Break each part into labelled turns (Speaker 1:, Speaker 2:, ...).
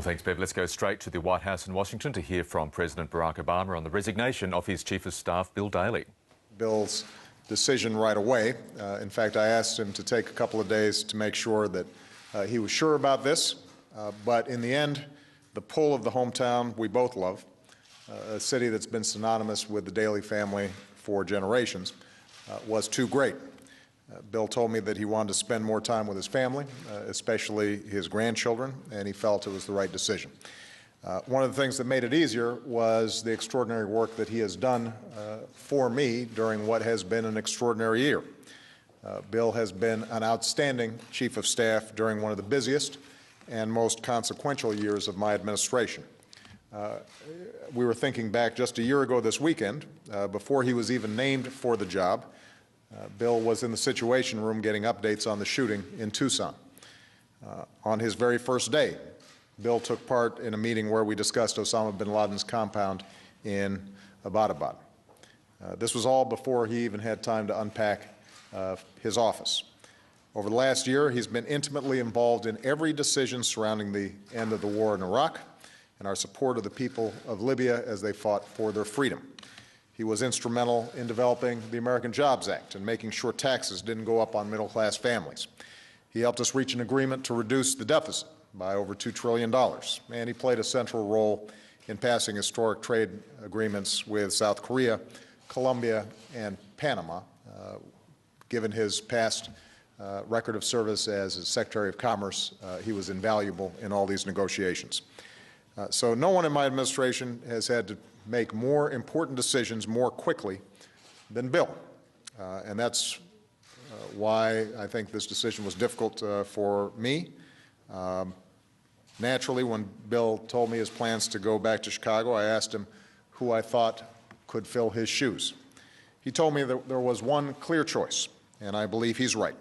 Speaker 1: Well, thanks, Bev. Let's go straight to the White House in Washington to hear from President Barack Obama on the resignation of his Chief of Staff, Bill Daley.
Speaker 2: Bill's decision right away. In fact, I asked him to take a couple of days to make sure that he was sure about this. But in the end, the pull of the hometown we both love, a city that's been synonymous with the Daley family for generations, was too great. Bill told me that he wanted to spend more time with his family, especially his grandchildren, and he felt it was the right decision. One of the things that made it easier was the extraordinary work that he has done for me during what has been an extraordinary year. Bill has been an outstanding Chief of Staff during one of the busiest and most consequential years of my administration. We were thinking back just a year ago this weekend, before he was even named for the job. Bill was in the Situation Room getting updates on the shooting in Tucson. On his very first day, Bill took part in a meeting where we discussed Osama bin Laden's compound in Abbottabad. This was all before he even had time to unpack his office. Over the last year, he's been intimately involved in every decision surrounding the end of the war in Iraq and our support of the people of Libya as they fought for their freedom. He was instrumental in developing the American Jobs Act and making sure taxes didn't go up on middle-class families. He helped us reach an agreement to reduce the deficit by over $2 trillion, and he played a central role in passing historic trade agreements with South Korea, Colombia, and Panama. Given his past record of service as Secretary of Commerce, he was invaluable in all these negotiations. So no one in my administration has had to make more important decisions more quickly than Bill. And that's why I think this decision was difficult for me. Naturally, when Bill told me his plans to go back to Chicago, I asked him who I thought could fill his shoes. He told me that there was one clear choice, and I believe he's right.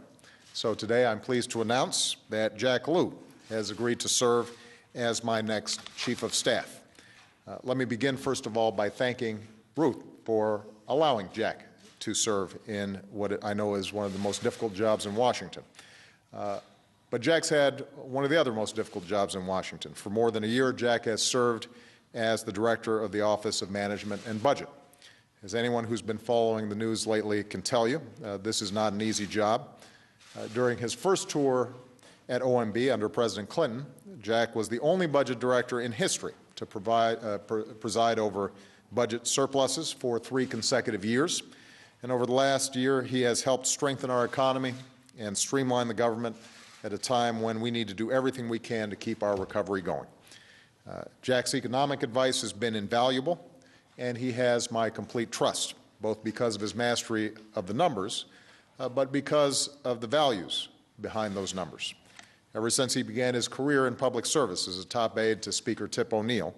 Speaker 2: So today I'm pleased to announce that Jack Lew has agreed to serve as my next Chief of Staff. Let me begin, first of all, by thanking Ruth for allowing Jack to serve in what I know is one of the most difficult jobs in Washington. But Jack's had one of the other most difficult jobs in Washington. For more than a year, Jack has served as the Director of the Office of Management and Budget. As anyone who's been following the news lately can tell you, this is not an easy job. During his first tour at OMB under President Clinton, Jack was the only budget director in history to preside over budget surpluses for 3 consecutive years. And over the last year, he has helped strengthen our economy and streamline the government at a time when we need to do everything we can to keep our recovery going. Jack's economic advice has been invaluable, and he has my complete trust, both because of his mastery of the numbers, but because of the values behind those numbers. Ever since he began his career in public service as a top aide to Speaker Tip O'Neill,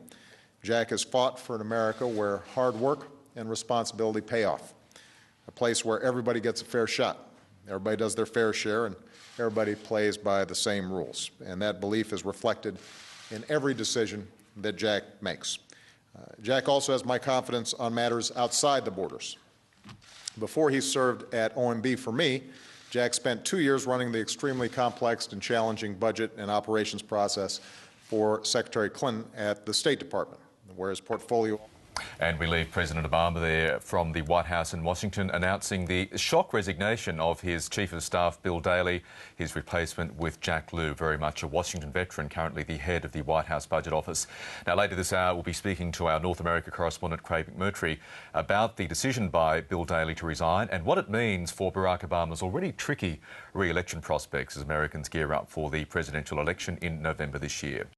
Speaker 2: Jack has fought for an America where hard work and responsibility pay off, a place where everybody gets a fair shot, everybody does their fair share, and everybody plays by the same rules. And that belief is reflected in every decision that Jack makes. Jack also has my confidence on matters outside the borders. Before he served at OMB for me, Jack spent 2 years running the extremely complex and challenging budget and operations process for Secretary Clinton at the State Department, where his portfolio...
Speaker 1: And we leave President Obama there from the White House in Washington announcing the shock resignation of his Chief of Staff, Bill Daley, his replacement with Jack Lew, very much a Washington veteran, currently the head of the White House Budget Office. Now, later this hour, we'll be speaking to our North America correspondent, Craig McMurtry, about the decision by Bill Daley to resign and what it means for Barack Obama's already tricky re-election prospects as Americans gear up for the presidential election in November this year.